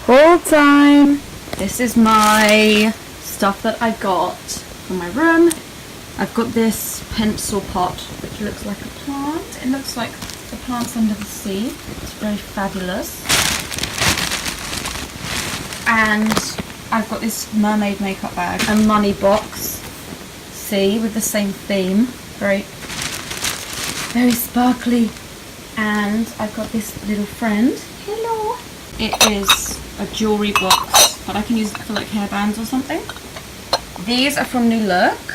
Haul time! This is my stuff that I got from my room. I've got this pencil pot which looks like a plant. It looks like the plant's under the sea. It's very fabulous. And I've got this mermaid makeup bag, a money box. See, with the same theme. Very sparkly. And I've got this little friend. Hello! It is a jewellery box, but I can use it for like hairbands or something. These are from New Look,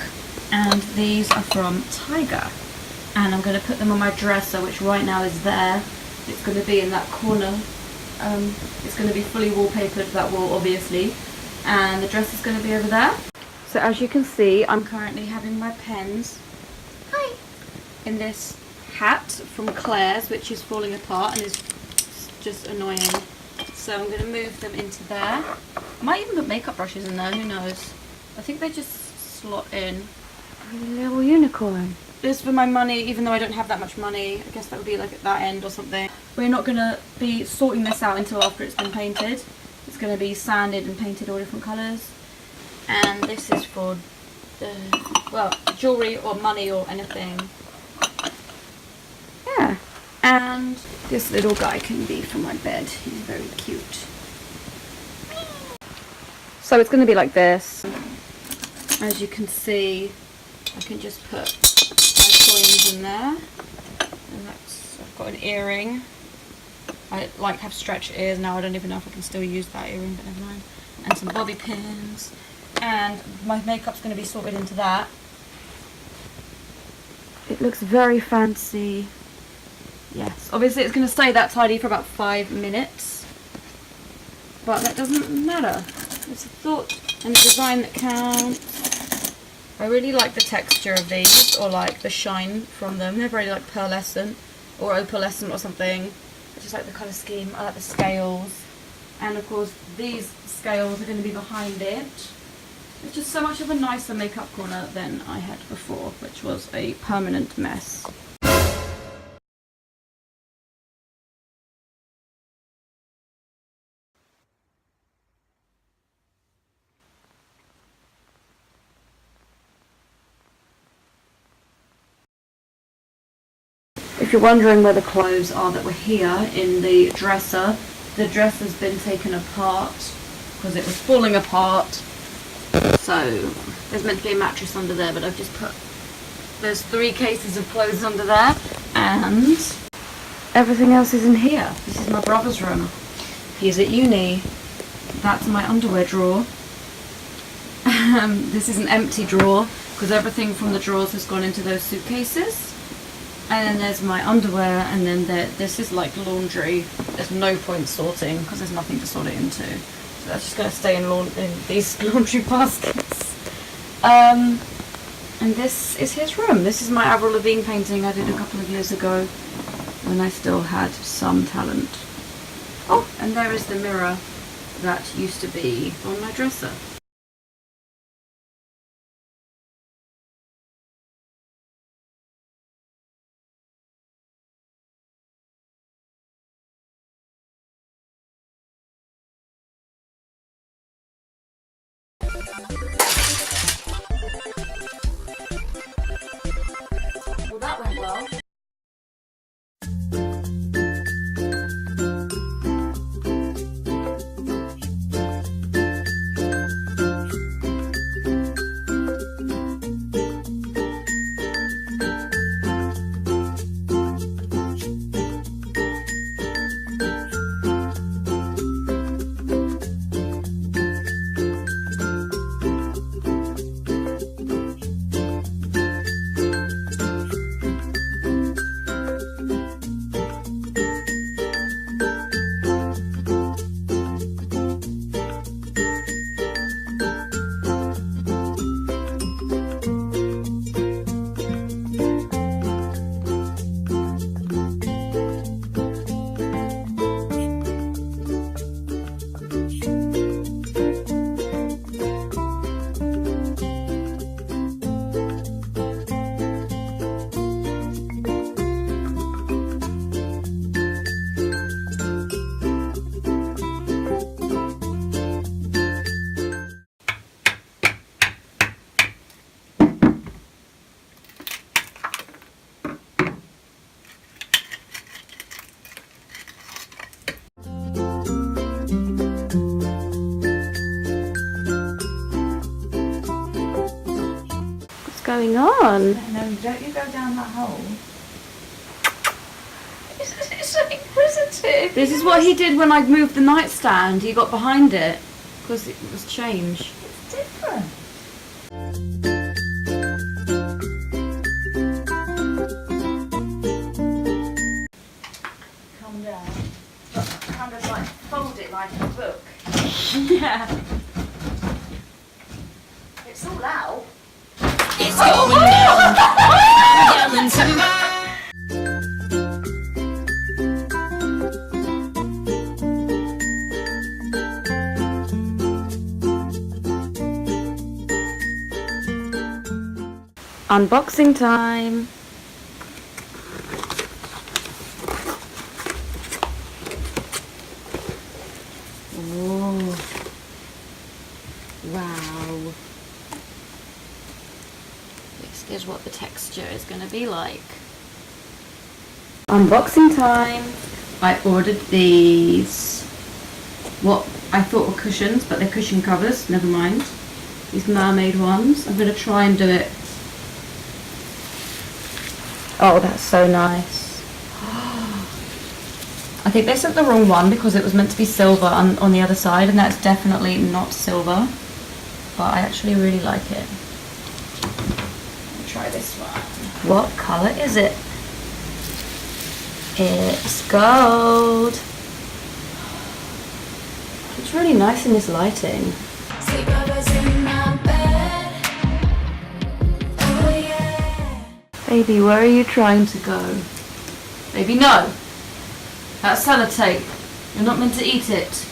and these are from Tiger. And I'm going to put them on my dresser, which right now is there. It's going to be in that corner. It's going to be fully wallpapered, that wall obviously. And the dress is going to be over there. So as you can see, I'm currently having my pens in this hat from Claire's, which is falling apart and is just annoying. So I'm going to move them into there. I might even put makeup brushes in there, who knows. I think they just slot in. A little unicorn. This is for my money, even though I don't have that much money. I guess that would be like at that end or something. We're not going to be sorting this out until after it's been painted. It's going to be sanded and painted all different colours. And this is for, well, jewellery or money or anything. Yeah. And this little guy can be for my bed. He's very cute. So it's going to be like this. As you can see, I can just put my coins in there. And that's, I've got an earring. I like have stretched ears now. I don't even know if I can still use that earring, but never mind. And some bobby pins. And my makeup's going to be sorted into that. It looks very fancy. Yes, obviously it's going to stay that tidy for about 5 minutes, but that doesn't matter. It's a thought and a design that counts. I really like the texture of these, or like the shine from them. They're very like pearlescent or opalescent or something. I just like the colour scheme. I like the scales, and of course these scales are going to be behind it. It's just so much of a nicer makeup corner than I had before, which was a permanent mess. If you're wondering where the clothes are that were here in the dress has been taken apart because it was falling apart. So there's meant to be a mattress under there, but I've just put, there's 3 cases of clothes under there, and everything else is in here. This is my brother's room. He's at uni. That's my underwear drawer. This is an empty drawer because everything from the drawers has gone into those suitcases. And then there's my underwear, and then this is like laundry. There's no point sorting because there's nothing to sort it into. So that's just going to stay in these laundry baskets. And this is his room. This is my Avril Lavigne painting I did a couple of years ago when I still had some talent. Oh, and there is the mirror that used to be on my dresser. Well, that went well. going on? No, don't you go down that hole. It's so inquisitive. This is what he did when I moved the nightstand. He got behind it because it was changed. It's different. Calm down. Kind of like fold it like a book. Yeah. It's all out. It's going down. I'm yelling timber. Unboxing time. Oh. Wow. This is what the texture is going to be like. Unboxing time. I ordered these, what I thought were cushions, but they're cushion covers, never mind. These mermaid ones. I'm going to try and do it. Oh, that's so nice. I think they sent the wrong one because it was meant to be silver on the other side, and that's definitely not silver. But I actually really like it. Let me try this one. What colour is it? It's gold. It's really nice in this lighting. Baby, where are you trying to go? Baby, no! That's sellotape. You're not meant to eat it.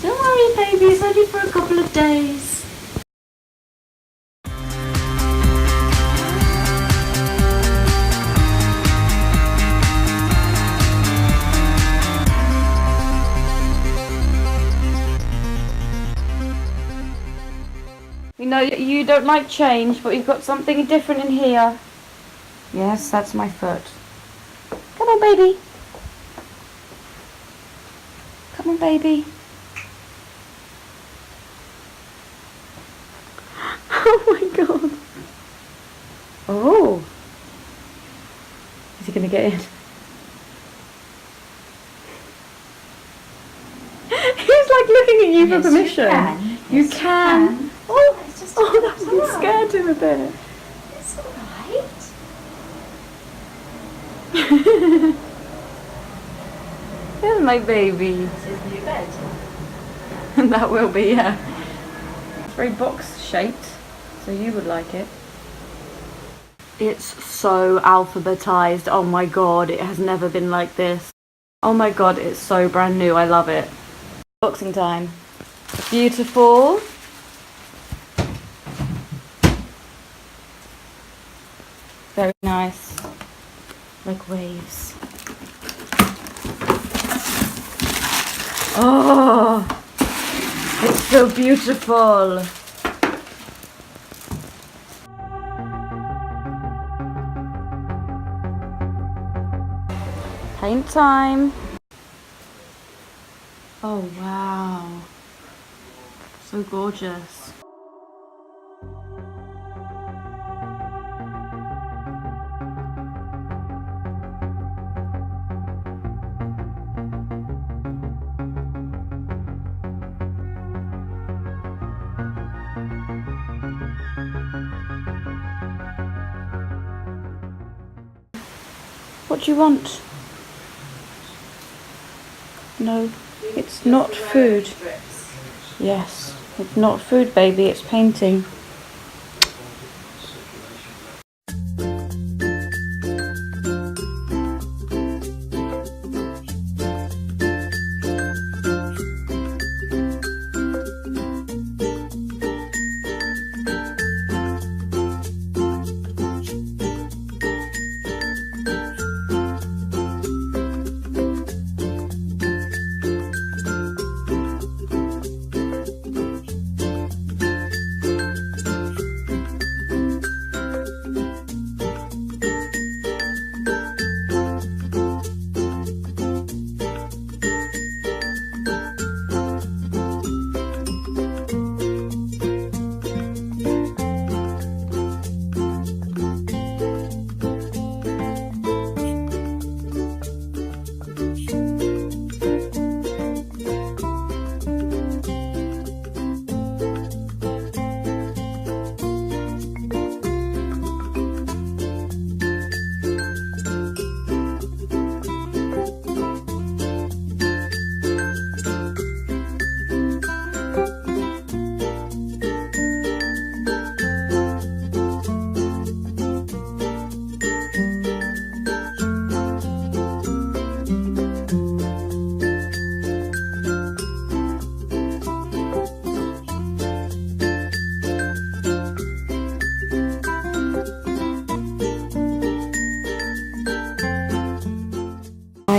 Don't worry, baby, it's only for a couple of days. We know you don't like change, but we've got something different in here. Yes, that's my foot. Come on, baby. Come on, baby. Oh my god. Oh. Is he going to get in? He's like looking at you for permission. You can. Oh, It's just that scared him a bit. It's alright. There's my baby. It's his new bed. That will be, yeah. It's very box shaped, so you would like it. It's so alphabetized. Oh my god, it has never been like this. Oh my god, it's so brand new. I love it. Boxing time. Beautiful. Very nice. Like waves. Oh, it's so beautiful. Paint time. Oh wow, so gorgeous. What do you want? No, it's not food. Yes, it's not food, baby, it's painting.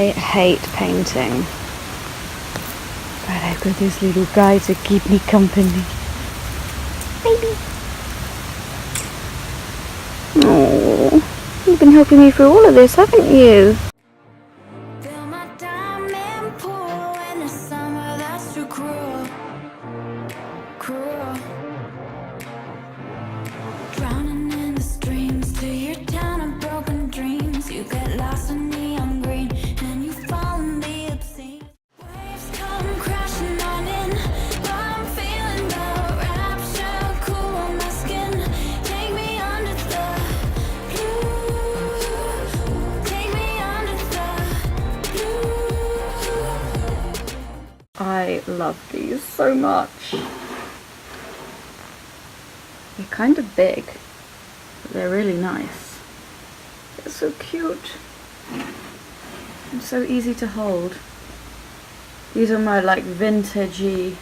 I hate painting, but I've got this little guy to keep me company. Baby. Oh, you've been helping me through all of this, haven't you? Fill my diamond pool in the summer, that's too cruel, cruel. Drowning in the streams to your town of broken dreams. You get lost in neon green and you fall in the obscene. Waves come crashing on in, but I'm feeling the rapture cool on my skin. Take me under the blue. Take me under the blue. I love these so much. They're kind of big, but they're really nice. They're so cute and so easy to hold. These are my like vintagey,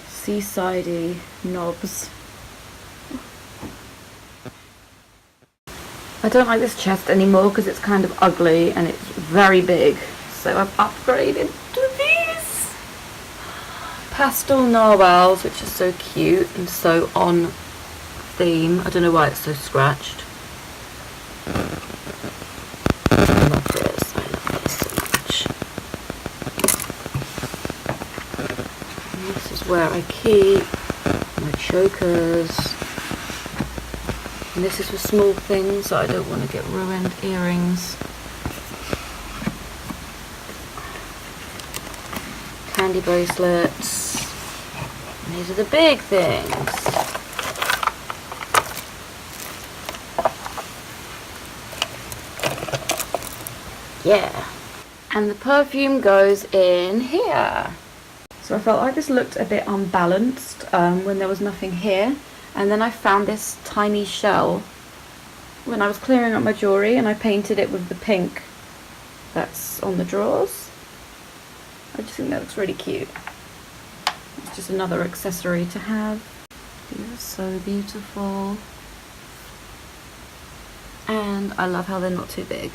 seasidey knobs. I don't like this chest anymore because it's kind of ugly and it's very big, so I've upgraded to these pastel narwhals, which are so cute and so on theme. I don't know why it's so scratched. I love this so much. And this is where I keep my chokers. And this is for small things that I don't want to get ruined. Earrings. Candy bracelets. And these are the big things. Yeah. And the perfume goes in here. So I felt like this looked a bit unbalanced when there was nothing here. And then I found this tiny shell when I was clearing up my jewellery, and I painted it with the pink that's on the drawers. I just think that looks really cute. It's just another accessory to have. These are so beautiful. And I love how they're not too big.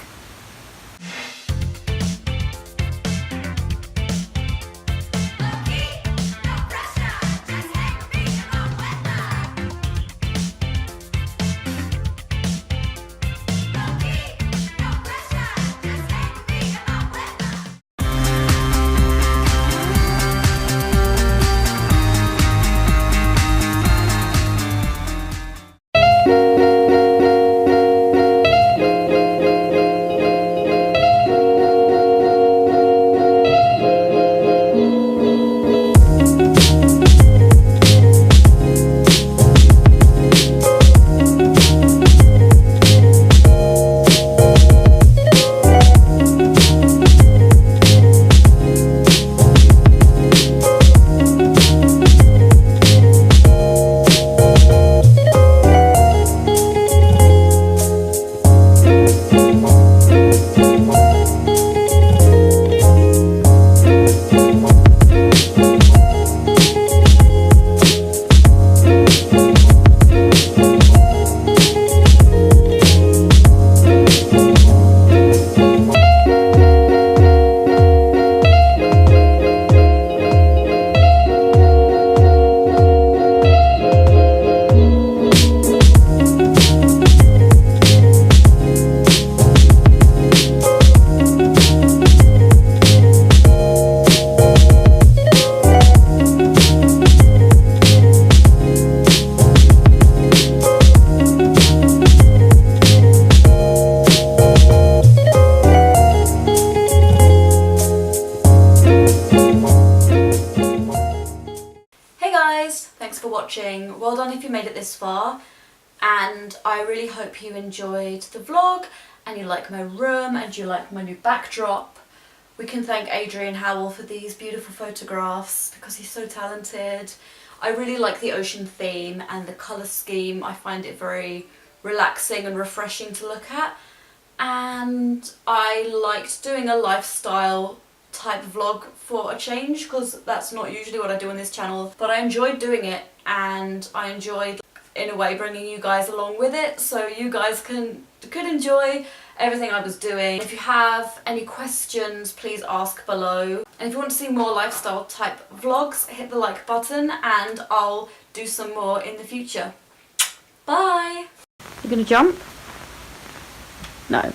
Well done if you made it this far, and I really hope you enjoyed the vlog and you like my room and you like my new backdrop. We can thank Adrian Howell for these beautiful photographs because he's so talented. I really like the ocean theme and the colour scheme. I find it very relaxing and refreshing to look at, and I liked doing a lifestyle type vlog for a change because that's not usually what I do on this channel, but I enjoyed doing it and I enjoyed in a way bringing you guys along with it so you guys could enjoy everything I was doing. If you have any questions, please ask below. And if you want to see more lifestyle type vlogs, hit the like button and I'll do some more in the future. Bye! You're gonna jump? No.